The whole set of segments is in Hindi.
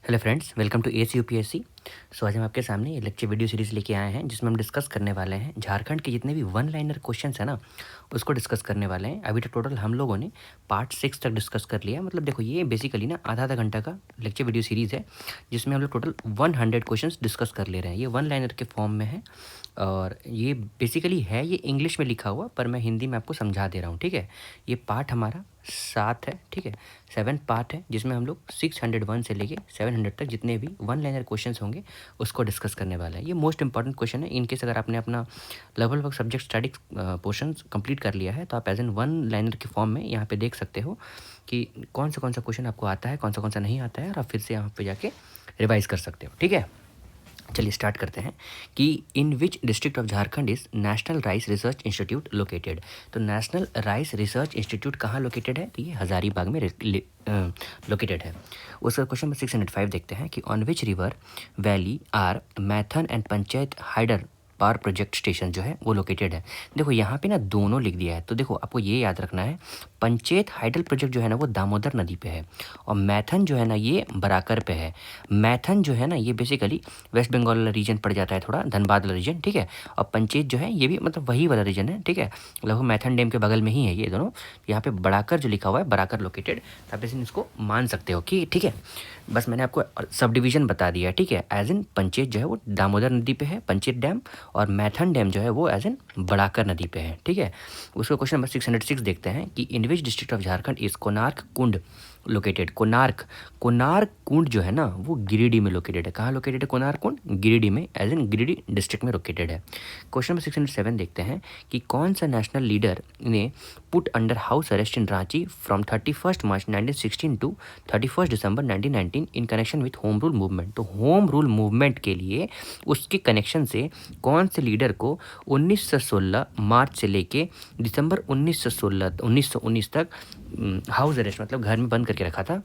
Hello friends, welcome to S UPSC. So आज हम आपके सामने ये लेक्चर वीडियो सीरीज़ लेके आए हैं जिसमें हम डिस्कस करने वाले हैं झारखंड के जितने भी वन लाइनर क्वेश्चंस हैं ना उसको डिस्कस करने वाले हैं। अभी तक टोटल हम लोगों ने पार्ट 6 तक डिस्कस कर लिया। मतलब देखो, ये बेसिकली ना आधा घंटा का लेक्चर वीडियो सीरीज़ है जिसमें हम लोग टोटल 100 क्वेश्चंस डिस्कस कर ले रहे हैं। ये वन लाइनर के फॉर्म में है और ये बेसिकली है, ये इंग्लिश में लिखा हुआ, पर मैं हिंदी में आपको समझा दे रहा हूँ। ठीक है, ये पार्ट हमारा 7 है। ठीक है, 7 पार्ट है जिसमें हम लोग 601 से लेके 700 तक जितने भी वन लाइनर क्वेश्चंस होंगे उसको डिस्कस करने वाला है। ये मोस्ट इंपॉर्टेंट क्वेश्चन है। इनकेस अगर आपने अपना लगभग सब्जेक्ट स्टडीज पोर्शन कंप्लीट कर लिया है तो आप एज एन वन लाइनर के फॉर्म में यहाँ पे देख सकते हो कि कौन सा क्वेश्चन आपको आता है, कौन सा नहीं आता है, और आप फिर से यहाँ पे जाके रिवाइज कर सकते हो। ठीक है, चलिए स्टार्ट करते हैं कि in which district of Jharkhand is national rice research institute located. तो नेशनल राइस रिसर्च इंस्टीट्यूट कहाँ लोकेटेड है? तो ये हजारीबाग में लोकेटेड है। उसका क्वेश्चन नंबर 605 देखते हैं कि on which river valley are Maithon and Panchet hydel power project station जो है वो लोकेटेड है। देखो यहाँ पे ना दोनों लिख दिया है, तो देखो आपको ये याद रखना है, पंचायत हाइडल प्रोजेक्ट जो है ना वो दामोदर नदी पे है और मैथन जो है ना ये बराकर पे है। मैथन जो है ना ये बेसिकली वेस्ट बंगाल वाला रीजन पड़ जाता है, थोड़ा धनबाद वाला रीजन। ठीक है, और पंचायत जो है ये भी मतलब वही वाला रीजन है। ठीक है, लगभग मैथन डैम के बगल में ही है ये दोनों। यहाँ पे बराकर जो लिखा हुआ है, बराकर लोकेटेड, आप इसको मान सकते हो कि ठीक है। बस मैंने आपको सब डिवीजन बता दिया है। ठीक है, एज इन पंचायत जो है वो दामोदर नदी पे है, पंचायत डैम, और मैथन डैम जो है वो एज इन बड़ाकर नदी पे है। ठीक है, उसका क्वेश्चन नंबर 606 देखते हैं कि in which district of Jharkhand is Konark Kund located. Konark Kund जो है ना वो गिरिडीह में लोकेटेड है। कहाँ लोकेटेड है कोणार्क कुंड? गिरिडीह में, एज इन गिरिडीह डिस्ट्रिक्ट में लोकेटेड है। क्वेश्चन नंबर 607 देखते हैं कि कौन सा नेशनल लीडर ने put under house arrest in Ranchi from 31 March 1916 to 31 December 1919 in connection with home rule movement. तो होम रूल मूवमेंट के लिए उसके कनेक्शन से कौन से लीडर को 1916 मार्च से लेके दिसंबर 1919 तक हाउस अरेस्ट मतलब घर में बंद करके रखा था?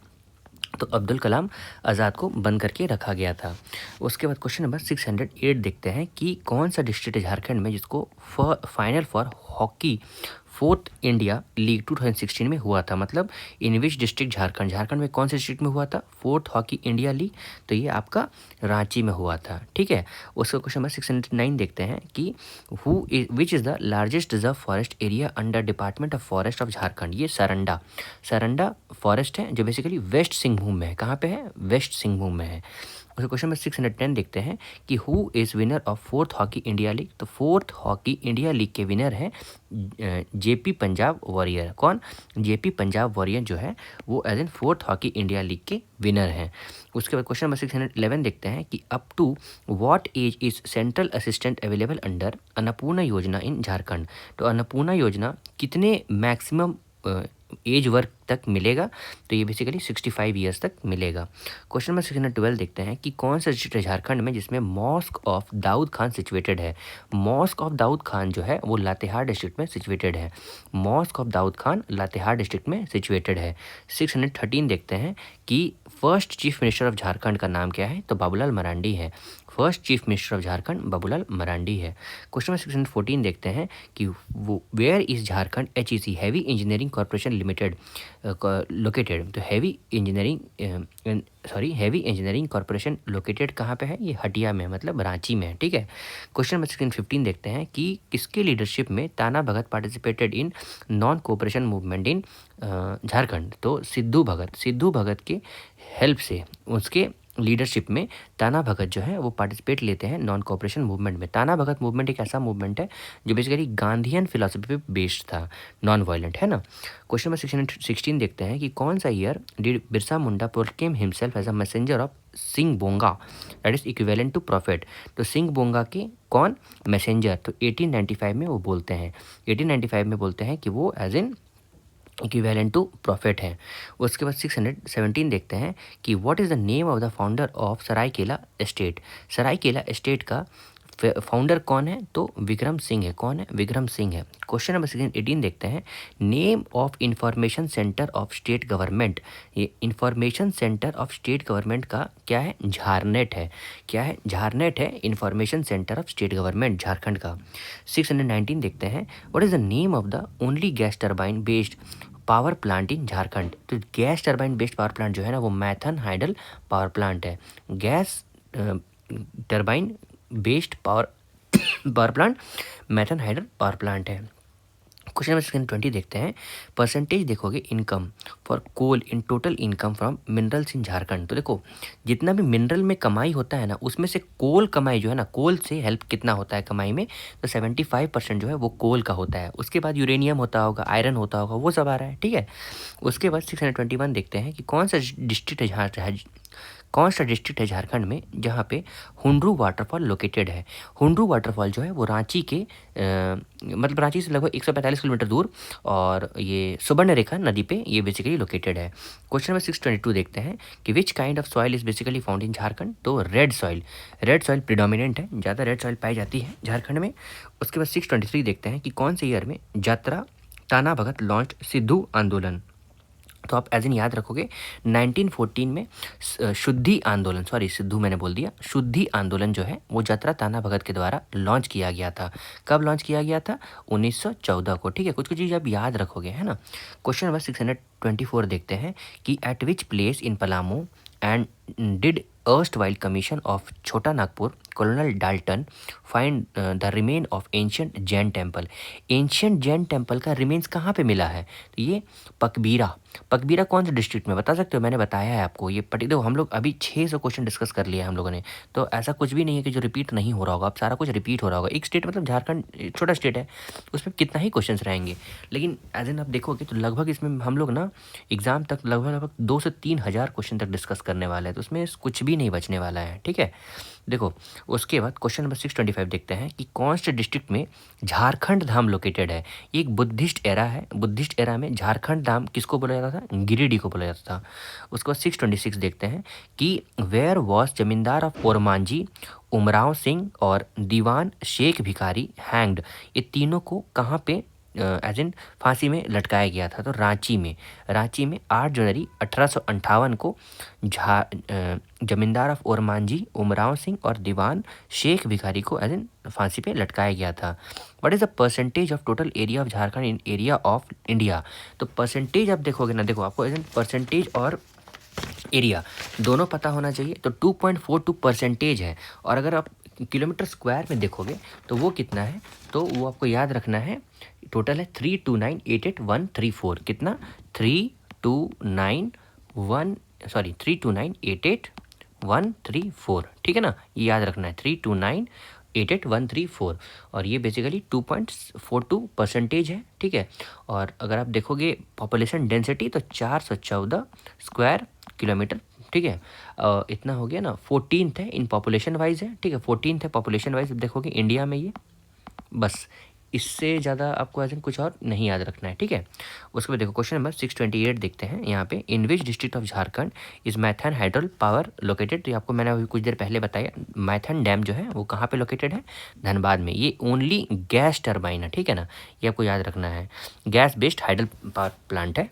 तो अब्दुल कलाम आज़ाद को बंद करके रखा गया था। उसके बाद क्वेश्चन नंबर 608 देखते हैं कि कौन सा डिस्ट्रिक्ट है झारखंड में जिसको final for hockey fourth India league 2016 में हुआ था। मतलब इन विच डिस्ट्रिक्ट झारखंड में कौन से डिस्ट्रिक्ट में हुआ था फोर्थ हॉकी इंडिया लीग? तो ये आपका रांची में हुआ था। ठीक है, उसका क्वेश्चन नंबर 609 देखते हैं कि विच is the largest reserve forest area under department of forest of Jharkhand? ये सरंडा फॉरेस्ट है जो बेसिकली वेस्ट सिंहभूम में है। कहाँ पे है? वेस्ट सिंहभूम में है। उसका क्वेश्चन नंबर 610 देखते हैं कि who is winner of fourth hockey India league? तो फोर्थ हॉकी इंडिया लीग के विनर हैं जेपी पंजाब वॉरियर। कौन? जेपी पंजाब वॉरियर जो है वो as an fourth hockey India league के विनर हैं। उसके बाद क्वेश्चन नंबर 611 देखते हैं कि up to what age is central assistant available under Annapurna Yojana in Jharkhand? तो अन्नपूर्णा योजना कितने मैक्सिमम एज वर्ग तक मिलेगा? तो ये बेसिकली 65 ईयर्स तक मिलेगा। क्वेश्चन नंबर 612 देखते हैं कि कौन सा डिस्ट्रिक्ट है झारखंड में जिसमें mosque of Daud Khan situated है? मॉस्क ऑफ दाऊद खान जो है वो लातेहार डिस्ट्रिक्ट में सिचुएटेड है। Mosque of Daud Khan Latehar district में सिचुएटेड है। 613 देखते हैं कि first chief minister of Jharkhand का नाम क्या है? तो बाबूलाल मरांडी है। First chief minister of Jharkhand Babulal Marandi है। क्वेश्चन नंबर 614 देखते हैं कि वो where is Jharkhand HEC heavy engineering corporation limited located? तो हैवी इंजीनियरिंग कॉर्पोरेशन लोकेटेड कहाँ पे है? ये हटिया में, मतलब रांची में है। ठीक है, क्वेश्चन नंबर 615 देखते हैं कि किसके लीडरशिप में Tana Bhagat participated in non cooperation movement in Jharkhand? तो सिद्धू भगत के हेल्प से, उसके लीडरशिप में ताना भगत जो है वो पार्टिसिपेट लेते हैं नॉन कोऑपरेशन मूवमेंट में। ताना भगत मूवमेंट एक ऐसा मूवमेंट है जो बेसिकली गांधीयन फिलोसफी पे बेस्ड था, नॉन वायलेंट, है ना। क्वेश्चन नंबर 616 देखते हैं कि कौन सा year did Birsa Munda proclaim himself as a messenger of Singh Bonga, that is equivalent to prophet? तो सिंह बोंगा के कौन मैसेंजर? तो 1895 में वो बोलते हैं, 1895 में बोलते हैं कि वो as in equivalent to profit है। उसके बाद 617 देखते हैं कि what is the name of the founder of Seraikela estate? Seraikela estate का फाउंडर कौन है? तो विक्रम सिंह है। कौन है? विक्रम सिंह है। क्वेश्चन नंबर 618 देखते हैं name of information centre of state government. ये information centre of state government का क्या है? झारनेट है। क्या है? झारनेट है information centre of state government Jharkhand का। 619 देखते हैं what is the name of the only gas turbine based power plant in Jharkhand. तो gas turbine based power plant जो है ना वो मैथन हाइडल पावर प्लांट है। Gas turbine based power power plant Maithon hydel power plant है। क्वेश्चन नंबर 620 देखते हैं। परसेंटेज देखोगे income for coal in total income from minerals in Jharkhand. तो देखो जितना भी मिनरल में कमाई होता है ना उसमें से कोल कमाई जो है ना, कोल से हेल्प कितना होता है कमाई में, तो 75% जो है वो कोल का होता है। उसके बाद यूरेनियम होता होगा, आयरन होता होगा, वो सब आ रहा है, ठीक है। उसके बाद 621 देखते हैं कि कौन सा डिस्ट्रिक्ट है कौन सा डिस्ट्रिक्ट है झारखंड में जहाँ पे हुंड्रू वाटरफॉल लोकेटेड है। हुंड्रू वाटरफॉल जो है वो रांची के मतलब रांची से लगभग 145 किलोमीटर दूर और ये सुवर्णरेखा नदी पे ये बेसिकली लोकेटेड है। क्वेश्चन नंबर 622 देखते हैं कि which kind of soil is basically found in Jharkhand. तो रेड सॉइल प्रिडोमिनेंट है, ज़्यादा रेड सॉइल पाई जाती है झारखंड में। उसके बाद 623 देखते हैं कि कौन से ईयर में यात्रा ताना भगत लॉन्च सिद्धू आंदोलन। तो आप एज इन याद रखोगे 1914 में शुद्धि आंदोलन, सॉरी सिद्धू मैंने बोल दिया, शुद्धि आंदोलन जो है वो यात्रा ताना भगत के द्वारा लॉन्च किया गया था। कब लॉन्च किया गया था? 1914 को, ठीक है। कुछ कुछ चीज़ आप याद रखोगे, है ना। क्वेश्चन नंबर 624 देखते हैं कि at which place in Palamu and did erstwhile commission of छोटा Nagpur colonel Dalton find the remain of ancient Jain temple. Ancient Jain temple का रिमेन्स कहाँ पे मिला है? तो ये पकबीरा कौन से डिस्ट्रिक्ट में बता सकते हो? मैंने बताया है आपको, ये देखो हम लोग अभी 600 क्वेश्चन डिस्कस कर लिया है हम लोगों ने, तो ऐसा कुछ भी नहीं है कि जो रिपीट नहीं हो रहा होगा। अब सारा कुछ रिपीट हो रहा होगा। एक स्टेट मतलब झारखंड छोटा स्टेट है, उसमें कितना ही क्वेश्चन रहेंगे, लेकिन एज एन आप देखोगे तो लगभग इसमें हम लोग ना एग्जाम तक लगभग 2 से 3 हज़ार क्वेश्चन तक डिस्कस करने वाले हैं, तो उसमें कुछ भी नहीं बचने वाला है, ठीक है। देखो उसके बाद क्वेश्चन नंबर 625 देखते हैं कि कौन से डिस्ट्रिक्ट में झारखंड धाम लोकेटेड है। ये एक बुद्धिस्ट एरा है, बुद्धिस्ट एरा में झारखंड धाम किसको बोला जाता था? गिरिडीह को बोला जाता था। उसके बाद 626 देखते हैं कि वेयर वॉज जमींदार ऑफ ओरमांझी उमराव सिंह और दीवान शेख भिखारी हैंग्ड। ये तीनों को कहाँ पे एज इन फांसी में लटकाया गया था? तो रांची में 8 जनवरी 1858 को जमींदार ऑफ ओरमांझी उमराव सिंह और दीवान शेख भिखारी को एज इन फांसी पे लटकाया गया था। What is the percentage of total area of Jharkhand in area of India. तो परसेंटेज आप देखोगे ना, देखो आपको एज इन परसेंटेज और एरिया दोनों पता होना चाहिए। तो 2.42% है, और अगर आप किलोमीटर स्क्वायर में देखोगे तो वो कितना है, तो वो आपको याद रखना है। टोटल है 32988,134। कितना? 32988,134, ठीक है ना। ये याद रखना है 32988,134, और ये बेसिकली 2.42% है, ठीक है। और अगर आप देखोगे पॉपुलेशन डेंसिटी तो 414 स्क्वायर किलोमीटर, ठीक है। इतना हो गया ना। 14th है इन पॉपुलेशन वाइज है, ठीक है। 14th है पॉपुलेशन वाइज देखोगे इंडिया में ये, बस इससे ज़्यादा आपको ऐसे कुछ और नहीं याद रखना है, ठीक है। उसके बाद देखो क्वेश्चन नंबर 628 देखते हैं यहाँ पे। In which district of Jharkhand is Maithon hydel power located. तो आपको मैंने अभी कुछ देर पहले बताया, मैथन डैम जो है वो कहाँ पे लोकेटेड है? धनबाद में। ये ओनली गैस टरबाइन है, ठीक है ना, ये आपको याद रखना है। Gas based hydel power plant है।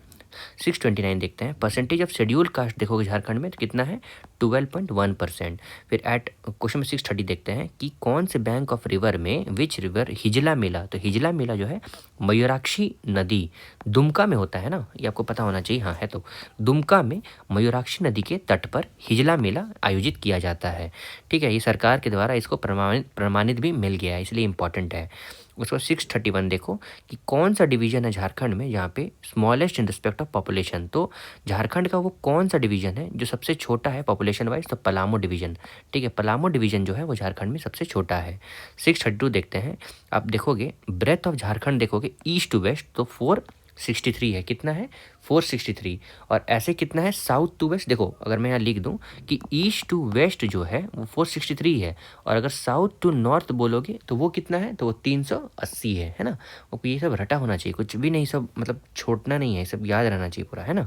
629 देखते हैं। परसेंटेज ऑफ शेड्यूल कास्ट देखोगे झारखंड में तो कितना है? 12.1%। फिर एट क्वेश्चन में 630 देखते हैं कि कौन से बैंक ऑफ रिवर में विच रिवर हिजला मेला। तो हिजला मेला जो है मयूराक्षी नदी दुमका में होता है ना, ये आपको पता होना चाहिए। हाँ है, तो दुमका में मयूराक्षी नदी के तट पर हिजला मेला आयोजित किया जाता है, ठीक है। ये सरकार के द्वारा इसको प्रमाणित भी मिल गया है, इसलिए इंपॉर्टेंट है। उसको 631 देखो कि कौन सा डिवीजन है झारखंड में जहाँ पे smallest in respect of population. तो झारखंड का वो कौन सा डिवीजन है जो सबसे छोटा है पॉपुलेशन वाइज? तो पलामू डिवीजन, ठीक है। पलामू डिवीजन जो है वो झारखंड में सबसे छोटा है। 632 देखते हैं। आप देखोगे ब्रेथ ऑफ झारखंड देखोगे ईस्ट टू वेस्ट तो 463 है। कितना है? 463। और ऐसे कितना है साउथ टू वेस्ट? देखो अगर मैं यहाँ लिख दूँ कि ईस्ट टू वेस्ट जो है वो 463 है, और अगर साउथ टू नॉर्थ बोलोगे तो वो कितना है? तो वो 380 है ना। वो ये सब रटा होना चाहिए, कुछ भी नहीं, सब मतलब छोड़ना नहीं है, सब याद रहना चाहिए पूरा, है ना।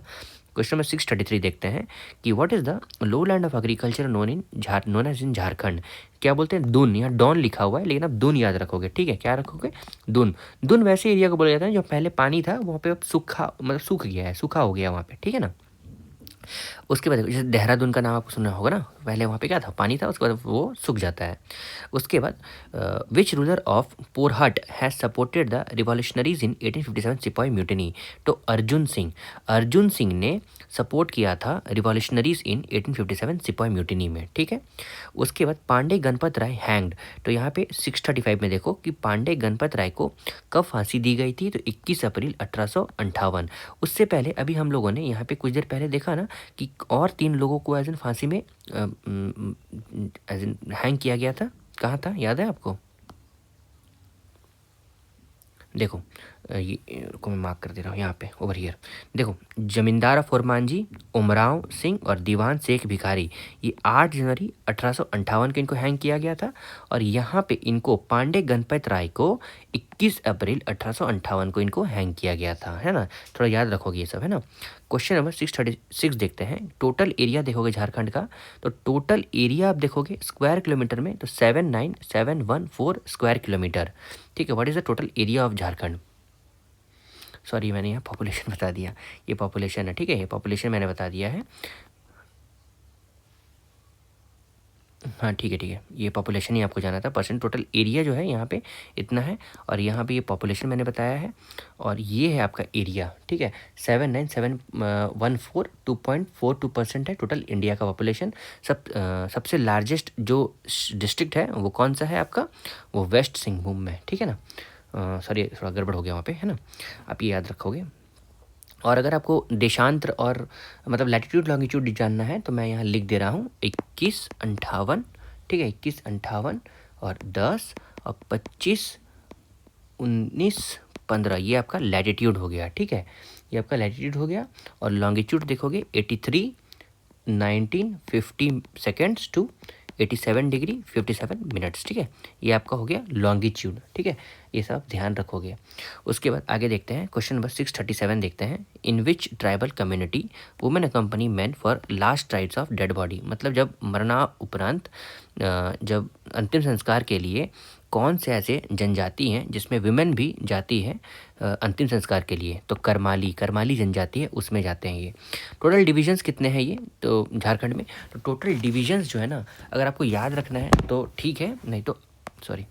क्वेश्चन नंबर 633 देखते हैं कि what is the low land of agriculture known as in Jharkhand. क्या बोलते हैं? दून। यहाँ डॉन लिखा हुआ है लेकिन आप दून याद रखोगे, ठीक है। क्या रखोगे? दून वैसे एरिया को बोला जाता है जो पहले पानी था वहाँ पे अब सूखा, मतलब सूख गया है, सूखा हो गया वहाँ पे, ठीक है ना। उसके बाद जैसे देहरादून का नाम आपको सुना होगा ना, पहले वहाँ पे क्या था, पानी था, उसके बाद वो सूख जाता है। उसके बाद which ruler of Porahat has supported the revolutionaries in 1857 sipahi mutiny. तो अर्जुन सिंह ने सपोर्ट किया था रिवॉल्यूशनरीज इन 1857 सिपाही म्यूटिनी में, ठीक है। उसके बाद पांडे गणपत राय हैंग्ड। तो यहाँ पे 635 में देखो कि पांडे गणपत राय को कब फांसी दी गई थी, तो 21 अप्रैल 1858। उससे पहले अभी हम लोगों ने यहाँ पे कुछ देर पहले देखा ना कि और 3 लोगों को एज एन फांसी में एज एन हैंग किया गया था। कहाँ था, याद है आपको? देखो ये को मैं मार्क कर दे रहा हूँ यहाँ पे, ओवर हियर। देखो, जमींदार फुरमान जी, उमराव सिंह और दीवान शेख भिखारी, ये 8 जनवरी 1858 को इनको हैंग किया गया था। और यहाँ पे इनको पांडे गणपत राय को 21 अप्रैल 1858 को इनको हैंग किया गया था, है ना। थोड़ा याद रखोगे ये सब, है ना। क्वेश्चन नंबर 636 देखते हैं। टोटल एरिया देखोगे झारखंड का, तो टोटल एरिया आप देखोगे स्क्वायर किलोमीटर में तो 79714 स्क्वायर किलोमीटर, ठीक है। What is the total area of Jharkhand? Sorry, मैंने यहाँ पॉपुलेशन बता दिया, ये पॉपुलेशन है, ठीक है, ये पॉपुलेशन मैंने बता दिया है। हाँ ठीक है, ये पॉपुलेशन ही आपको जाना था। परसेंट टोटल एरिया जो है यहाँ पे इतना है, और यहाँ पे ये पॉपुलेशन मैंने बताया है, और ये है आपका एरिया, ठीक है। 79714 2.42% है टोटल इंडिया का पॉपुलेशन। सबसे लार्जेस्ट जो डिस्ट्रिक्ट है वो कौन सा है आपका, वो वेस्ट सिंहभूम में, ठीक है ना। सॉरी थोड़ा गड़बड़ हो गया वहाँ पे, है ना, आप ये याद रखोगे। और अगर आपको देशांतर और मतलब लैटिट्यूड लॉन्गिट्यूड जानना है तो मैं यहाँ लिख दे रहा हूँ 2158, ठीक है, 2158 और 10 और 25 19 15, ये आपका लैटिट्यूड हो गया, ठीक है, ये आपका लैटिट्यूड हो गया। और लॉन्गिट्यूड देखोगे 83 19 50 सेकेंड्स टू 87 डिग्री 57 मिनट्स, ठीक है, ये आपका हो गया लॉन्गिट्यूड, ठीक है, ये सब ध्यान रखोगे। उसके बाद आगे देखते हैं, क्वेश्चन नंबर 637 देखते हैं। In which tribal community women accompany men for last rites of dead body. मतलब जब मरना उपरांत जब अंतिम संस्कार के लिए कौन से ऐसे जनजाति हैं जिसमें विमेन भी जाती है अंतिम संस्कार के लिए, तो करमाली जनजाति है उसमें जाते हैं ये। टोटल डिविजन्स कितने हैं ये तो झारखंड में, तो टोटल डिविजन्स जो है ना, अगर आपको याद रखना है तो ठीक है, नहीं तो सॉरी,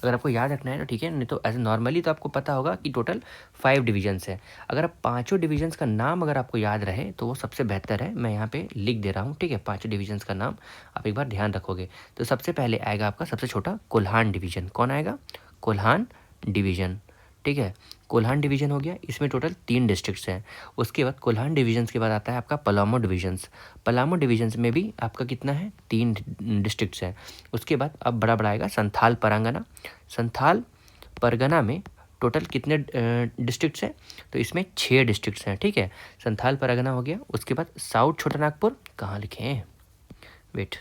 अगर आपको याद रखना है तो ठीक है, नहीं तो ऐसे नॉर्मली तो आपको पता होगा कि टोटल 5 डिविजन्स है। अगर आप 5 डिविजन्स का नाम अगर आपको याद रहे तो वो सबसे बेहतर है। मैं यहाँ पे लिख दे रहा हूँ, ठीक है, 5 डिविजन्स का नाम आप एक बार ध्यान रखोगे। तो सबसे पहले आएगा आपका सबसे छोटा कोल्हान डिवीजन। कौन आएगा? कोल्हान डिवीजन, ठीक है, कोल्हान डिवीजन हो गया। इसमें टोटल 3 डिस्ट्रिक्ट्स हैं। उसके बाद कोल्हान डिवीजन्स के बाद आता है आपका पलामू डिवीजन्स। पलामू डिवीजन्स में भी आपका कितना है, 3 डिस्ट्रिक्ट्स हैं। उसके बाद अब बड़ा आएगा संथाल परगना। संथाल परगना में टोटल कितने डिस्ट्रिक्ट्स हैं, तो इसमें 6 डिस्ट्रिक्ट्स हैं, ठीक है। संथाल परगना हो गया। उसके बाद साउथ छोटा नागपुर, कहाँ लिखे हैं, वेट,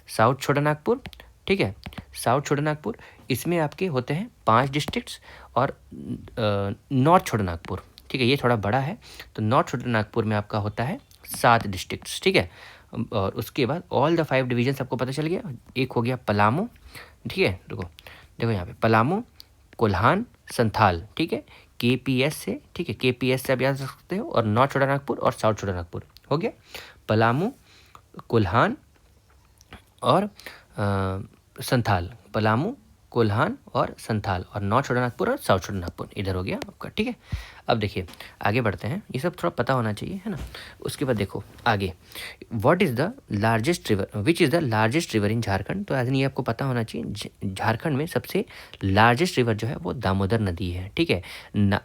साउथ छोटा नागपुर, ठीक है, साउथ छोटा नागपुर, इसमें आपके होते हैं 5 डिस्ट्रिक्ट्स। और नॉर्थ छोटा नागपुर, ठीक है, ये थोड़ा बड़ा है, तो नॉर्थ छोटा नागपुर में आपका होता है 7 डिस्ट्रिक्ट्स, ठीक है। और उसके बाद ऑल द 5 डिवीजन्स आपको पता चल गया। एक हो गया पलामू, ठीक है, देखो यहाँ पे पलामू, कोल्हान, संथाल, ठीक है, KPS से, ठीक है, KPS से आप याद रख सकते हो। और नॉर्थ छोटा नागपुर और साउथ छोटा नागपुर हो गया, पलामू, कोल्हान और संथाल, पलामू, कोल्हान और संथाल, और नॉर्थ छोटा नागपुर और साउथ छोटा नागपुर इधर हो गया आपका, ठीक है। अब देखिए आगे बढ़ते हैं, ये सब थोड़ा पता होना चाहिए, है ना। उसके बाद देखो आगे, what is the largest river, which is the largest river in Jharkhand. तो आज ये आपको पता होना चाहिए, झारखंड में सबसे लार्जेस्ट रिवर जो है वो दामोदर नदी है, ठीक है।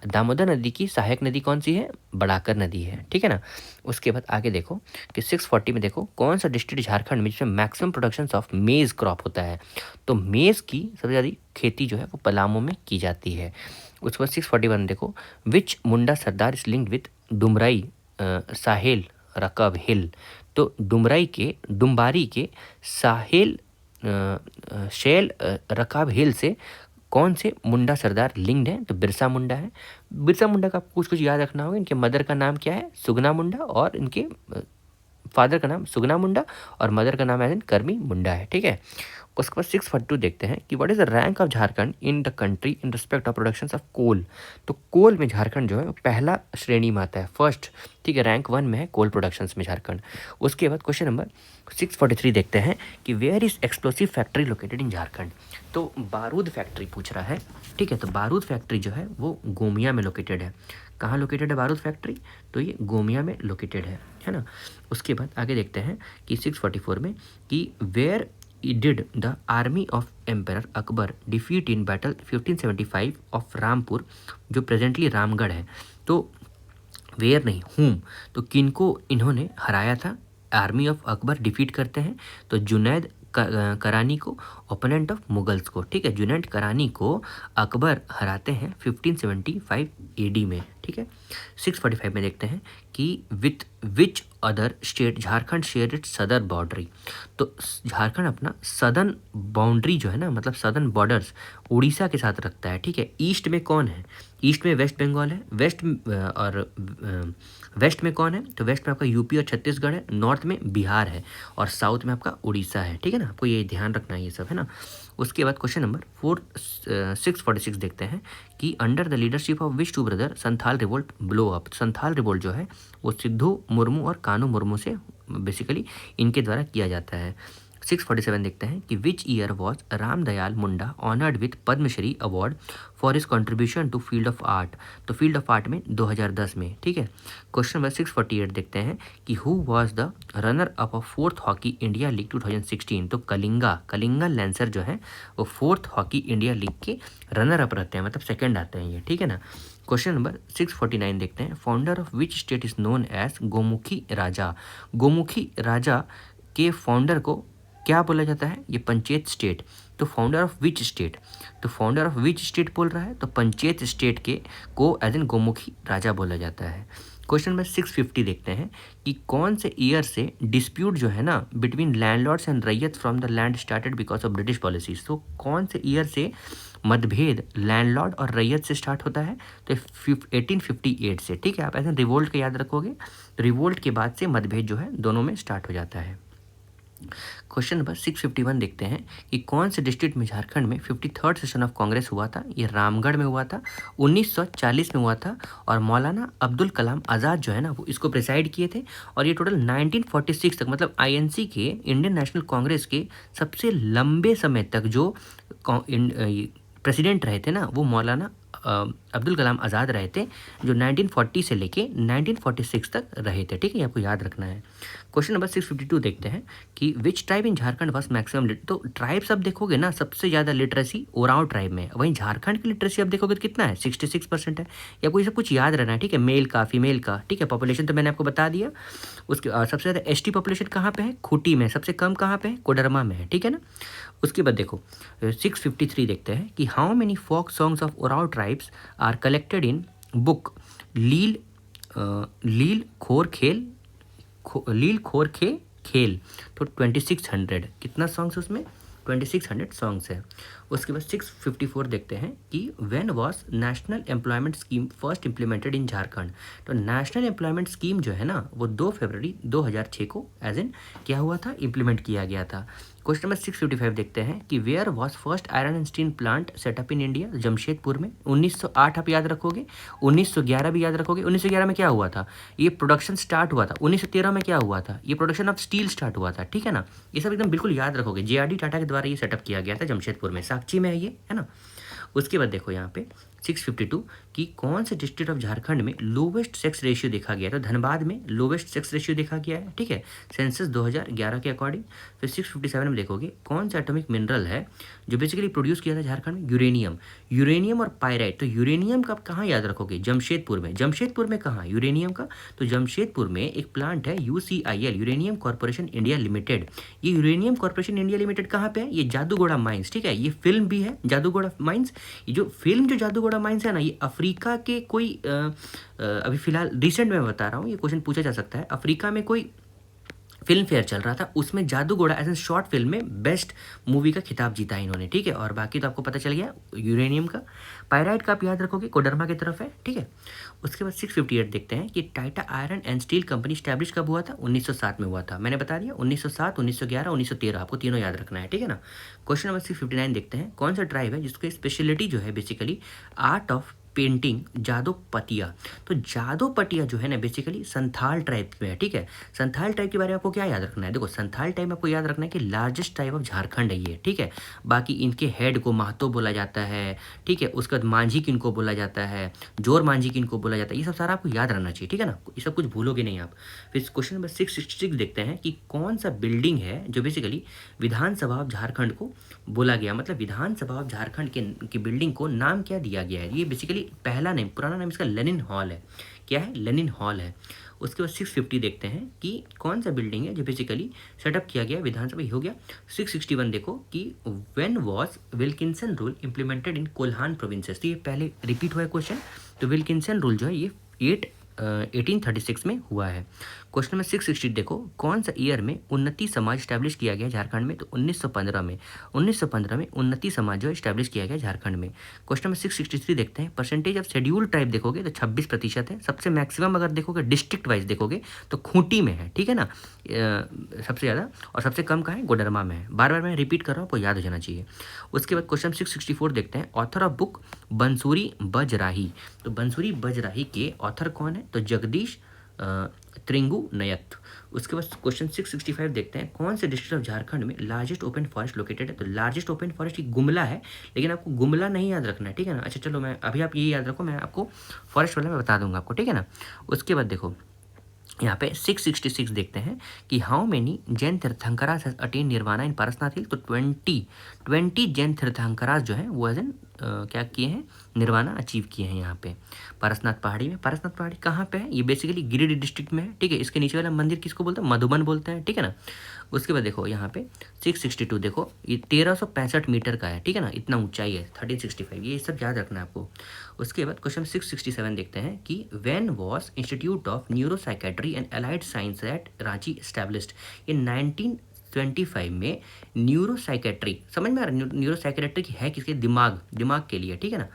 दामोदर नदी की सहायक नदी कौन सी है? बड़ाकर नदी है, ठीक है ना। उसके बाद आगे देखो कि 640 में देखो कौन सा डिस्ट्रिक्ट झारखंड में जिसमें मैक्सिमम प्रोडक्शन ऑफ मेज़ क्रॉप होता है। तो मेज़ की सबसे ज़्यादा खेती जो है वो पलामू में की जाती है। उसके बाद 641 देखो, विच मुंडा सरदार इज लिंक्ड विथ डुमराई साहेल रकब हिल। तो डुम्बारी के साहेल शैल रकाब हिल से कौन से मुंडा सरदार लिंक्ड है? तो बिरसा मुंडा है। बिरसा मुंडा का कुछ याद रखना होगा, इनके मदर का नाम क्या है? सुगना मुंडा, और इनके फादर का नाम सुगना मुंडा और मदर का नाम एज इन कर्मी मुंडा है, ठीक है। उसके बाद 642 देखते हैं कि what is the rank of Jharkhand in the country in respect of production of coal. तो कोल में झारखंड जो है पहला श्रेणी में आता है, फर्स्ट, ठीक है, रैंक 1 में है कोल प्रोडक्शंस में झारखंड। उसके बाद क्वेश्चन नंबर 643 देखते हैं कि where is explosive factory located in Jharkhand. तो बारूद फैक्ट्री पूछ रहा है, ठीक है। तो बारूद फैक्ट्री जो है वो गोमिया में लोकेटेड है। कहाँ लोकेटेड है बारूद फैक्ट्री? तो ये गोमिया में लोकेटेड है ना। उसके बाद आगे देखते हैं कि 644 में कि where did the army of emperor Akbar defeat in battle 1575 of Rampur, जो प्रेजेंटली रामगढ़ है। तो वेयर नहीं, हुम, तो किनको इन्होंने हराया था? आर्मी ऑफ अकबर डिफीट करते हैं तो जुनैद करानी को, ओपोनेंट ऑफ मुगल्स को, ठीक है। जुनैद करानी को अकबर हराते हैं 1575 एडी में, ठीक है। 645 में देखते हैं कि with which other state Jharkhand share its southern boundary. तो झारखंड अपना सदर्न बाउंड्री जो है ना, मतलब सदर्न बॉर्डर्स उड़ीसा के साथ रखता है, ठीक है। ईस्ट में कौन है? ईस्ट में वेस्ट बंगाल है, वेस्ट में कौन है? तो वेस्ट में आपका यूपी और छत्तीसगढ़ है, नॉर्थ में बिहार है और साउथ में आपका उड़ीसा है, ठीक है ना। आपको ये ध्यान रखना है ये सब, है ना। उसके बाद क्वेश्चन नंबर 646 देखते हैं कि under the leadership of which two brother Santhal revolt blow up. Santhal revolt जो है वो सिद्धू मुर्मू और कानू मुर्मू से बेसिकली इनके द्वारा किया जाता है। 647 देखते हैं कि which year was Ramdayal Munda honoured with Padmashri award for his contribution to field of art. तो फील्ड ऑफ आर्ट में 2010 में, ठीक है। क्वेश्चन नंबर 648 देखते हैं कि who was the runner up of 4th hockey India league 2016। तो कलिंगा लैंसर जो है वो 4th हॉकी इंडिया लीग के रनर अप रहते हैं, मतलब सेकंड आते हैं ये, ठीक है ना। क्वेश्चन नंबर 649 देखते हैं founder of which state is known as Gomukhi Raja. Gomukhi Raja के फाउंडर को क्या बोला जाता है? ये पंचेत स्टेट। तो फाउंडर ऑफ विच स्टेट, तो फाउंडर ऑफ विच स्टेट बोल रहा है, तो पंचेत स्टेट के को एज इन गोमुखी राजा बोला जाता है। क्वेश्चन नंबर 650 देखते हैं कि कौन से ईयर से डिस्प्यूट जो है ना बिटवीन लैंडलॉर्ड्स एंड रैयत from the land started because of British policies. तो कौन से ईयर से मतभेद लैंडलॉर्ड और रैयत से स्टार्ट होता है? तो 1858 से, ठीक है। आप ऐसे रिवोल्ट का याद रखोगे, तो रिवोल्ट के बाद से मतभेद जो है दोनों में स्टार्ट हो जाता है। क्वेश्चन नंबर 651 देखते हैं कि कौन से डिस्ट्रिक्ट में झारखंड में 53rd सेशन ऑफ कांग्रेस हुआ था? ये रामगढ़ में हुआ था, 1940 में हुआ था और मौलाना अब्दुल कलाम आज़ाद जो है ना वो इसको प्रिसाइड किए थे। और ये टोटल 1946 तक, मतलब आईएनसी के, इंडियन नेशनल कांग्रेस के सबसे लंबे समय तक जो प्रेसिडेंट रहे थे ना वो मौलाना अब्दुल कलाम आज़ाद रहे थे, जो 1940 से लेके 1946 तक रहे थे, ठीक है। आपको याद रखना है। क्वेश्चन नंबर 652 देखते हैं कि which tribe in Jharkhand was maximum तो ट्राइब्स अब देखोगे ना सबसे ज़्यादा लिटरेसी ओरांव ट्राइब में है। वहीं झारखंड की लिटरेसी अब देखोगे तो कितना है? 66% है। या कोई सब कुछ याद रहना है, ठीक है। मेल का, फीमेल का, ठीक है। पॉपुलेशन तो मैंने आपको बता दिया। उसके सबसे ज़्यादा एसटी पॉपुलेशन कहाँ पे है? खूंटी में। सबसे कम कहाँ पे है? कोडरमा में है, ठीक है ना। उसके बाद देखो 653 देखते हैं कि how many folk songs of Oraon tribes are collected in book Lil Khor Khel. तो 2600, कितना सॉन्ग्स उसमें? 2600 सॉन्ग्स है। उसके बाद 654 देखते हैं कि when was national employment scheme first implemented in Jharkhand. तो नेशनल एम्प्लॉयमेंट स्कीम जो है ना वो 2 फरवरी 2006 को एज इन क्या हुआ था? इम्प्लीमेंट किया गया था। क्वेश्चन नंबर 655 देखते हैं कि where was first iron and steel plant set up in India? Jamshedpur में। 1908 आप याद रखोगे, 1911 भी याद रखोगे। 1911 में क्या हुआ था? ये प्रोडक्शन स्टार्ट हुआ था। 1913 में क्या हुआ था? ये प्रोडक्शन ऑफ स्टील स्टार्ट हुआ था, ठीक है ना। ये सब एकदम बिल्कुल याद रखोगे। जेआरडी टाटा के द्वारा ये सेटअप किया गया था जमशेदपुर में, साक्षी में है ये, है ना। उसके बाद देखो यहाँ पे 652 कि कौन से डिस्ट्रिक्ट ऑफ झारखंड में लोवेस्ट सेक्स रेशियो देखा गया? तो धनबाद में लोवेस्ट सेक्स रेशियो देखा गया है, ठीक है, सेंसस 2011 के अकॉर्डिंग। फिर 657 में देखोगे कौन सा एटॉमिक मिनरल है जो बेसिकली प्रोड्यूस किया था झारखंड में? यूरेनियम और पायराइट। तो यूरेनियम का कहाँ याद रखोगे? जमशेदपुर में। जमशेदपुर में कहाँ यूरेनियम का? तो जमशेदपुर में एक प्लांट है UCIL, uranium corporation India limited. ये यूरेनियम कॉर्पोरेशन इंडिया लिमिटेड कहाँ पे है? ये जादूगोड़ा माइंस, ठीक है। ये फिल्म भी है जादूगोड़ा माइंस। ये जो फिल्म जो जादूगोड़ा माइंस है ना, ये अफ्रीका के कोई अभी फिलहाल रिसेंट में बता रहा हूँ, ये क्वेश्चन पूछा जा सकता है। अफ्रीका में कोई फिल्म फेयर चल रहा था, उसमें जादू घोड़ा एज ए शॉर्ट फिल्म में बेस्ट मूवी का खिताब जीता है इन्होंने, ठीक है। और बाकी तो आपको पता चल गया यूरेनियम का। पायराइट का आप याद रखोगे कोडरमा की तरफ है, ठीक है। उसके बाद 658 देखते हैं कि Tata iron and steel company establish कब हुआ था? 1907 में हुआ था, मैंने बता दिया 1907, 1911, 1913, आपको तीनों याद रखना है, ठीक है ना। क्वेश्चन नंबर 659 देखते हैं, कौन सा ट्राइब है जिसकी स्पेशलिटी जो है बेसिकली आर्ट ऑफ पेंटिंग जादोपतिया। तो जादोपतिया जो है ना बेसिकली संथाल ट्राइब में है, ठीक है। संथाल ट्राइब के बारे में आपको क्या याद रखना है? देखो संथाल ट्राइब में आपको याद रखना है कि लार्जेस्ट ट्राइब ऑफ झारखंड है ये, ठीक है। बाकी इनके हेड को महतो बोला जाता है, ठीक है। उसके बाद मांझी किनको बोला जाता है, जोर मांझी किनको बोला जाता है, ये सब सारा आपको याद रहना चाहिए, ठीक है ना। ये सब कुछ भूलोगे नहीं आप। फिर क्वेश्चन नंबर 666 देखते हैं कि कौन सा बिल्डिंग है जो बेसिकली विधानसभा ऑफ झारखंड को बोला गया, मतलब विधानसभा ऑफ झारखंड की बिल्डिंग को नाम क्या दिया गया है? ये बेसिकली पहला नेम, पुराना नाम इसका लेनिन हॉल है। क्या है? लेनिन हॉल है। उसके बाद 650 देखते हैं कि कौन सा बिल्डिंग है जो बेसिकली सेटअप किया गया विधानसभा, हो गया 661 देखो कि when was Wilkinson rule implemented in Kolhan provinces. तो ये पहले रिपीट हुआ है क्वेश्चन। तो विल्किंसन रूल जो है ये 1836 में हुआ है। क्वेश्चन नंबर 660 देखो, कौन सा ईयर में उन्नति समाज स्टैब्लिश किया गया झारखंड में? तो 1915 में। 1915 में उन्नति समाज जो स्टैब्लिश किया गया झारखंड में। क्वेश्चन नंबर 663 देखते हैं, परसेंटेज ऑफ शेड्यूल ट्राइब देखोगे तो 26% है। सबसे मैक्सिमम अगर देखोगे डिस्ट्रिक्ट वाइज देखोगे तो खूंटी में है, ठीक है ना, सबसे ज़्यादा। और सबसे कम कहाँ है? गोडरमा में है। बार बार मैं रिपीट कर रहा हूँ, आपको याद हो जाना चाहिए। उसके बाद क्वेश्चन 664 देखते हैं, ऑथर ऑफ बुक बंसूरी बजराही। तो बंसूरी बजराही के ऑथर कौन है? तो जगदीश त्रिंगु नयत। उसके बाद क्वेश्चन 665 देखते हैं, कौन से डिस्ट्रिक्ट ऑफ झारखंड में लार्जेस्ट ओपन फॉरेस्ट लोकेटेड है? तो लार्जेस्ट ओपन फॉरेस्ट गुमला है, लेकिन आपको गुमला नहीं याद रखना है, ठीक है ना। अच्छा चलो, मैं अभी आप ये याद रखो, मैं आपको फॉरेस्ट वाला मैं बता दूंगा आपको, ठीक है ना। उसके बाद देखो यहाँ पे 666 देखते हैं कि how many Jain tirthankaras has attain nirvana in Parasnath hill. तो 20 जैन तीर्थंकरास जो है वो एज एन क्या किए हैं? निर्वाणा अचीव किए हैं यहाँ पे पारसनाथ पहाड़ी में। पारसनाथ पहाड़ी कहाँ पे है? ये बेसिकली गिरिडीह डिस्ट्रिक्ट में है, ठीक है। इसके नीचे वाला मंदिर किसको बोलते हैं? मधुबन बोलते हैं, ठीक है ना। उसके बाद देखो यहाँ पे 662 देखो, ये 1365 मीटर का है, ठीक है ना, इतना ऊंचाई है 1365, ये सब याद रखना है आपको। उसके बाद क्वेश्चन 667 देखते हैं कि when was institute of neuropsychiatry and allied science at Ranchi established. ये 1925 में न्यूरोसाइकेट्री, समझ में आ रहा है न्यूरोसाइकेट्री की है किसके? दिमाग के लिए, ठीक है ना।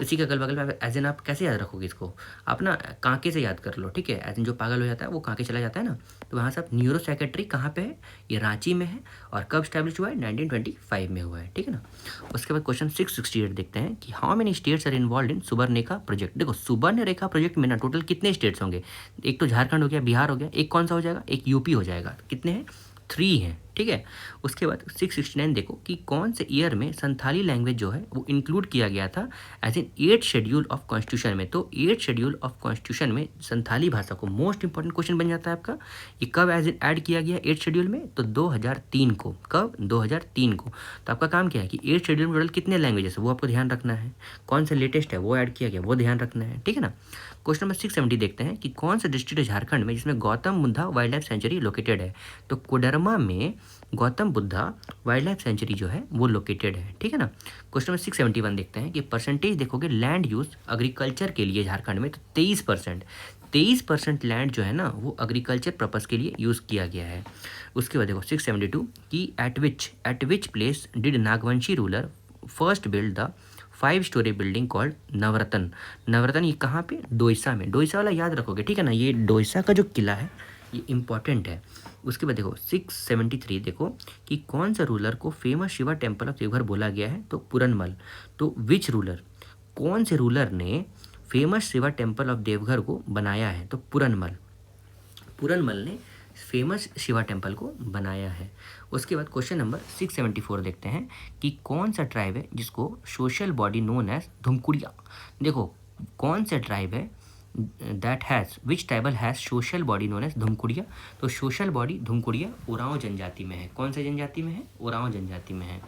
इसी के अगल बगल में एज एन आप कैसे याद रखोगे इसको? आप ना कांके से याद कर लो, ठीक है। एज एन जो पागल हो जाता है वो कांके चला जाता है ना, तो वहाँ से आप न्यूरोसाइकेट्री कहाँ पे है? ये रांची में है। और कब स्टैब्लिश हुआ है? 1925 में हुआ है, ठीक है ना। उसके बाद क्वेश्चन 668 देखते हैं कि how many states are involve in Subarnarekha project. देखो सुबर्णरेखा प्रोजेक्ट में ना टोटल कितने स्टेट्स होंगे? एक तो झारखंड हो गया, बिहार हो गया, एक कौन सा हो जाएगा? एक यूपी हो जाएगा। कितने हैं? 3 हैं, ठीक है। उसके बाद 669 देखो कि कौन से ईयर में संथाली लैंग्वेज जो है वो इंक्लूड किया गया था as in 8th schedule of constitution में। तो 8th शेड्यूल ऑफ कॉन्स्टिट्यूशन में संथाली भाषा को, मोस्ट इंपॉर्टेंट क्वेश्चन बन जाता है आपका, ये कब एज इन ऐड किया गया 8th शेड्यूल में? तो 2003 को। कब? 2003 को। तो आपका काम क्या है कि 8th शेड्यूल में टोटल कितने लैंग्वेजेस है वो आपको ध्यान रखना है, कौन सा लेटेस्ट है वो ऐड किया गया वो ध्यान रखना है, ठीक है ना। क्वेश्चन नंबर 670 देखते हैं कि कौन सा डिस्ट्रिक्ट है झारखंड में जिसमें Gautam Buddha wild life sanctuary located है। तो कोडरमा में Gautam Buddha wild life sanctuary जो है वो लोकेटेड है, ठीक है ना। क्वेश्चन नंबर 671 देखते हैं कि परसेंटेज देखोगे लैंड यूज एग्रीकल्चर के लिए झारखंड में, तो 23% लैंड जो है ना वो एग्रीकल्चर पर्पस के लिए यूज़ किया गया है। उसके बाद देखो 672 कि at which place did Nagvanshi ruler first build the 5 storey building called Navratna. ये कहाँ पे? डोईसा में। डोईसा वाला याद रखोगे, ठीक है ना। ये डोईसा का जो किला है ये इंपॉर्टेंट है। उसके बाद देखो 673 देखो कि कौन सा रूलर को famous Shiva temple of Deoghar बोला गया है? तो पुरनमल। तो विच रूलर, कौन से रूलर ने famous Shiva temple of Deoghar को बनाया है? तो पुरनमल ने फेमस शिवा टेम्पल को बनाया है। उसके बाद क्वेश्चन नंबर 674 देखते हैं कि कौन सा ट्राइब है जिसको social body known as Dhumkuria. देखो कौन सा ट्राइब है that has which tribal has social body known as Dhumkuria. तो सोशल बॉडी धुमकुड़िया उरांव जनजाति में है। कौन सा जनजाति में है? उरांव जनजाति में है।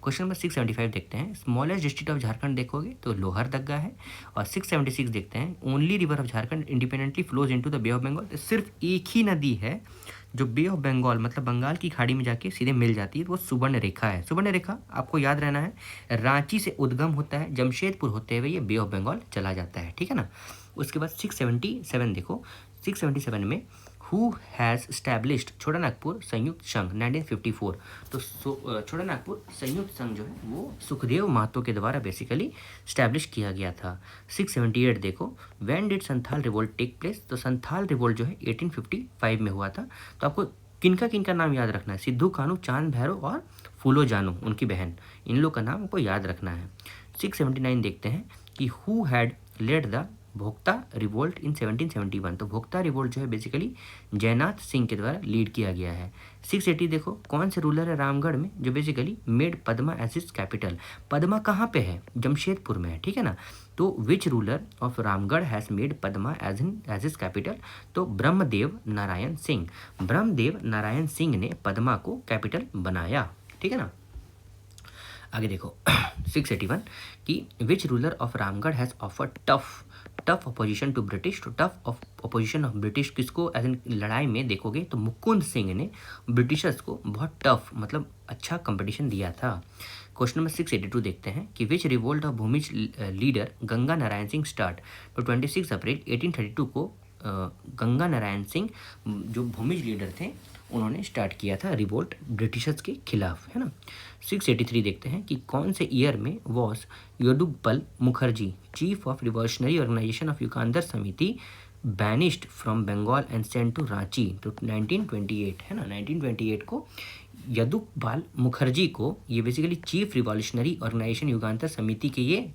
क्वेश्चन नंबर 675 देखते हैं, स्मॉलेस्ट डिस्ट्रिक्ट ऑफ झारखंड देखोगे तो लोहरदग्गा है। और 676 देखते हैं, only river of Jharkhand independently flows into the bay of Bengal. तो सिर्फ एक ही नदी है जो बे ऑफ बंगाल मतलब बंगाल की खाड़ी में जाके सीधे मिल जाती है, वो सुवर्ण रेखा है। सुवर्ण रेखा आपको याद रहना है, रांची से उद्गम होता है, जमशेदपुर होते हुए ये बे ऑफ बंगाल चला जाता है, ठीक है ना। उसके बाद 677 देखो, 677 में हु हैज़ स्टैब्लिश्ड छोटा नागपुर संयुक्त संघ 1954। तो छोटा नागपुर संयुक्त संघ जो है वो सुखदेव महतो के द्वारा बेसिकली स्टैब्लिश किया गया था। 678 देखो, when did Santhal revolt take place. तो संथाल रिवोल्ट जो है 1855 में हुआ था। तो आपको किनका किनका नाम याद रखना है, सिद्धू कानू, चांद भैरव और फूलो जानू उनकी बहन, इन लोग का नाम आपको याद रखना है। 679 देखते हैं कि who had led the Bhokta revolt in 1771। तो भोक्ता रिवोल्ट जो है बेसिकली जयनाथ सिंह के द्वारा लीड किया गया है। 680 देखो, कौन से रूलर है रामगढ़ में जो basically made Padma as is capital. Padma कहाँ पे है, जमशेदपुर में है, ठीक है ना। तो which ruler of Ramgarh has made Padma as is capital. तो ब्रह्मदेव नारायण सिंह, ब्रह्मदेव नारायण सिंह ने पद्मा को कैपिटल बनाया, ठीक है ना। आगे देखो 681 कि which ruler of Ramgarh has offered tough opposition to British. तो टफ अपोजिशन ऑफ ब्रिटिश किसको, एज इन लड़ाई में देखोगे तो मुकुंद सिंह ने ब्रिटिशर्स को बहुत टफ मतलब अच्छा कंपटीशन दिया था। क्वेश्चन नंबर 682 देखते हैं कि which revolt of Bhumij leader Ganga Narayan Singh start. तो 26 अप्रैल 1832 को गंगा नारायण सिंह जो भूमिज लीडर थे उन्होंने स्टार्ट किया था रिवोल्ट ब्रिटिशर्स के खिलाफ, है ना। 683 देखते हैं कि कौन से ईयर में was Jadugopal Mukherjee chief of revolutionary organisation of Jugantar Samiti banished from Bengal and sent to Ranchi. तो 1928 है ना, 1928 को यदुगपाल मुखर्जी को, ये basically chief revolutionary organisation Yugandhar समिति के ये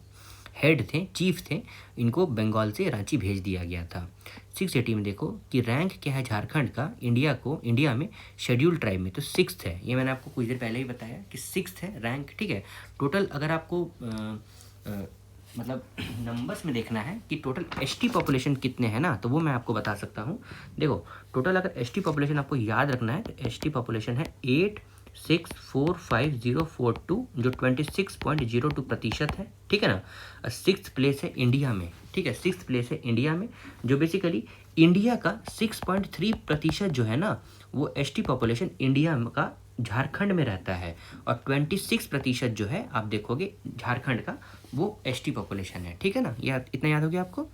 हेड थे, चीफ थे, इनको बंगाल से रांची भेज दिया गया था। 680 में देखो कि रैंक क्या है झारखंड का इंडिया में शेड्यूल ट्राइब में। तो 6th है, ये मैंने आपको कुछ देर पहले ही बताया कि 6th है रैंक, ठीक है। टोटल अगर आपको मतलब नंबर्स में देखना है कि टोटल एसटी पॉपुलेशन कितने हैं ना, तो वो मैं आपको बता सकता हूँ। देखो टोटल अगर एसटी पॉपुलेशन आपको याद रखना है तो एसटी पॉपुलेशन है 8645,042 जो 26.02% है, ठीक है ना। 6th प्लेस है इंडिया में, ठीक है, 6th प्लेस है इंडिया में, जो बेसिकली इंडिया का 6.3% जो है ना वो एसटी पॉपुलेशन इंडिया का झारखंड में रहता है, और 26% जो है आप देखोगे झारखंड का वो एसटी पॉपुलेशन है, ठीक है ना। यह इतना याद हो गया आपको।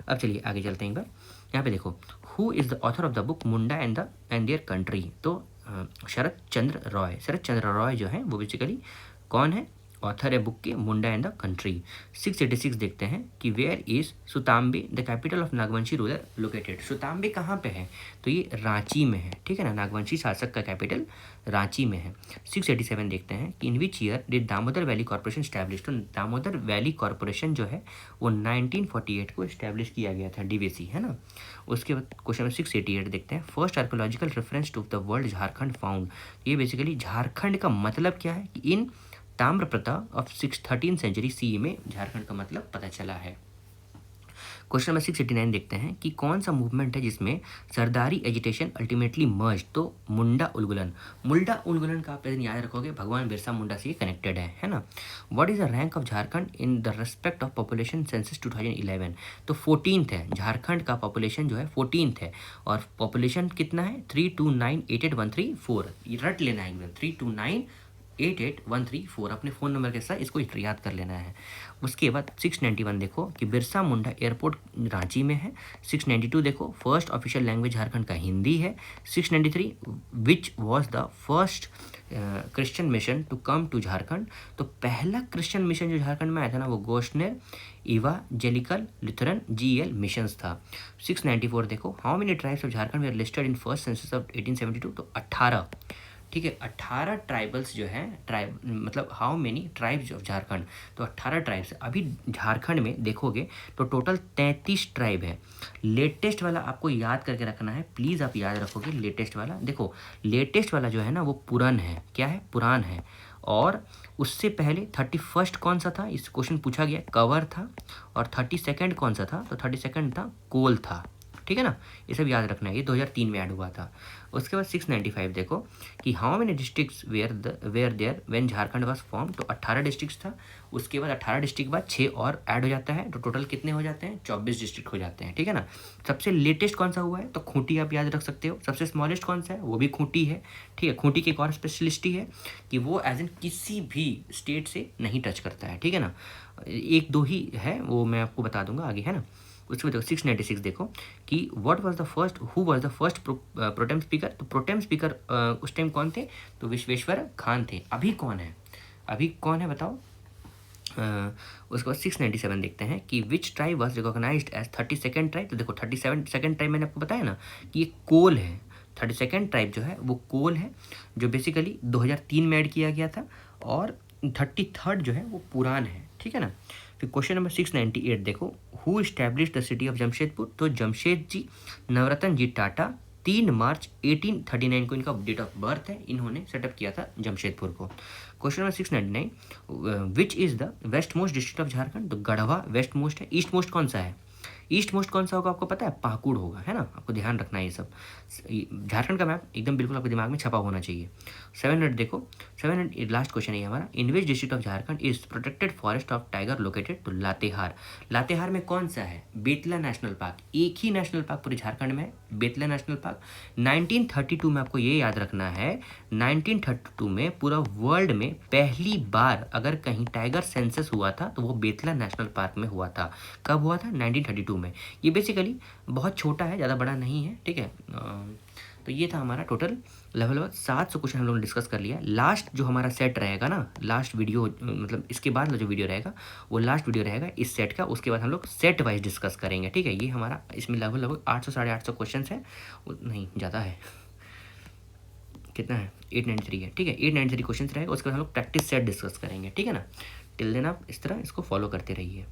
अब चलिए आगे चलते हैं एक बार। यहाँ पे देखो, who is the author of the book Munda and their country. तो शरद चंद्र रॉय जो है वो बेसिकली कौन है, ऑथर है बुक के मुंडा एंड द कंट्री। 686 देखते हैं कि where is Sutiambe the capital of Nagvanshi ruler located. Sutiambe कहाँ पे है, तो ये रांची में है, ठीक है ना, नागवंशी शासक का कैपिटल रांची में है। 687 देखते हैं कि in which year did Damodar valley corporation establish. तो दामोदर वैली कॉर्पोरेशन जो है वो 1948 को स्टैब्लिश किया गया था, डीवीसी, है ना। उसके बाद क्वेश्चन नंबर 688 देखते हैं, first archaeological reference to the world Jharkhand found. ये बेसिकली झारखंड का मतलब क्या है कि इन ताम्रप्रता ऑफ 13th सेंचुरी सी में झारखंड का मतलब पता चला है। क्वेश्चन नंबर 689 देखते हैं कि कौन सा मूवमेंट है जिसमें सरदारी एजिटेशन अल्टीमेटली मर्ज। तो मुंडा उलगुलन का आप याद रखोगे, भगवान बिरसा मुंडा से ये कनेक्टेड है ना। What is the rank of Jharkhand in the respect of population census 2011। तो 14th है, झारखंड का पॉपुलेशन जो है 14th है, और पॉपुलेशन कितना है 3298813 ये रट लेना है एकदम, 3298813 अपने फ़ोन नंबर के साथ इसको याद कर लेना है। उसके बाद 691 देखो कि बिरसा मुंडा एयरपोर्ट रांची में है। 692 देखो फर्स्ट ऑफिशियल लैंग्वेज झारखंड का हिंदी है। 693 which was the first Christian mission to come to Jharkhand. तो पहला क्रिश्चियन मिशन जो झारखंड में आया था ना वो गोशनेर इवांजेलिकल लुथरन GL मिशंस था। 694 देखो how many tribes of Jharkhand were listed in first census of 1872। तो 18, ठीक है, 18 ट्राइबल्स जो हैं, ट्राइब मतलब how many tribes of Jharkhand. तो 18 ट्राइब्स अभी झारखंड में देखोगे तो टोटल 33 ट्राइब है। लेटेस्ट वाला आपको याद करके रखना है, प्लीज़ आप याद रखोगे लेटेस्ट वाला। देखो लेटेस्ट वाला जो है ना वो पुरान है, क्या है, पुरान है। और उससे पहले 31st कौन सा था, इस क्वेश्चन पूछा गया, कवर था। और 32nd कौन सा था, तो 32nd था कोल था, ठीक है ना। ये सब याद रखना है, ये 2003 में ऐड हुआ था। उसके बाद 695 देखो कि how many districts were there when Jharkhand was form. तो 18 डिस्ट्रिक्ट्स था। उसके बाद 18 डिस्ट्रिक्ट बाद 6 और ऐड हो जाता है, तो टोटल कितने हो जाते हैं, 24 डिस्ट्रिक्ट हो जाते हैं, ठीक है ना। सबसे लेटेस्ट कौन सा हुआ है, तो खूंटी आप याद रख सकते हो। सबसे स्मॉलेस्ट कौन सा है, वो भी खूंटी है, ठीक है। खूंटी की एक और स्पेशलिस्टी है कि वो एज इन किसी भी स्टेट से नहीं टच करता है, ठीक है ना। 1-2 ही है, वो मैं आपको बता दूंगा आगे, है ना। उसके बाद देखो 696 देखो कि what was the first, who was the first protem speaker. तो प्रोटेम स्पीकर उस टाइम कौन थे, तो विश्वेश्वर खान थे। अभी कौन है, अभी कौन है बताओ। उसके बाद 697 देखते हैं कि which tribe was recognised as 32nd tribe. तो देखो 37nd ट्राइब मैंने आपको बताया ना कि ये कोल है। 32nd ट्राइब जो है वो कोल है, जो बेसिकली 2003 में ऐड किया गया था, और 33rd जो है वो पुरान है, ठीक है ना। फिर क्वेश्चन नंबर 698 देखो, who establish the city of Jamshedpur. तो जमशेद जी नवरत्न जी टाटा 3 मार्च 1839 को इनका डेट ऑफ बर्थ है, इन्होंने सेटअप किया था जमशेदपुर को। Question number 699, which is the west most district of Jharkhand. तो गढ़वा वेस्ट मोस्ट है। ईस्ट मोस्ट कौन सा है, ईस्ट मोस्ट कौन सा होगा आपको पता है, पाकुड़ होगा, है ना। आपको ध्यान रखना है ये सब। झारखंड का मैप एकदम बिल्कुल आपके दिमाग में छपा होना चाहिए। 700 देखो, 700 लास्ट क्वेश्चन है हमारा, in which district of Jharkhand is protected forest of tiger located. तो लातेहार। लातेहार में कौन सा है, बेतला नेशनल पार्क। एक ही नेशनल पार्क पूरे झारखंड में है, बेतला नेशनल पार्क। 1932 में आपको ये याद रखना है, 1932 में पूरा वर्ल्ड में पहली बार अगर कहीं टाइगर सेंसस हुआ था तो वो बेतला नेशनल पार्क में हुआ था। कब हुआ था, 1932 में। ये बेसिकली बहुत छोटा है, ज़्यादा बड़ा नहीं है, ठीक है। तो ये था हमारा टोटल लेवल 700 क्वेश्चन हम लोगों ने डिस्कस कर लिया। लास्ट जो हमारा सेट रहेगा ना, लास्ट वीडियो मतलब इसके बाद जो वीडियो रहेगा वो लास्ट वीडियो रहेगा इस सेट का। उसके बाद हम लोग सेट वाइज डिस्कस करेंगे, ठीक है। ये हमारा इसमें लगभग 800 साढ़े 800 क्वेश्चन है, नहीं ज़्यादा है, कितना है 893 है, ठीक है। 893 क्वेश्चन रहेगा। उसके बाद हम लोग प्रैक्टिस सेट डिस्कस करेंगे, ठीक है ना। टिल देन आप इस तरह इसको फॉलो करते रहिए।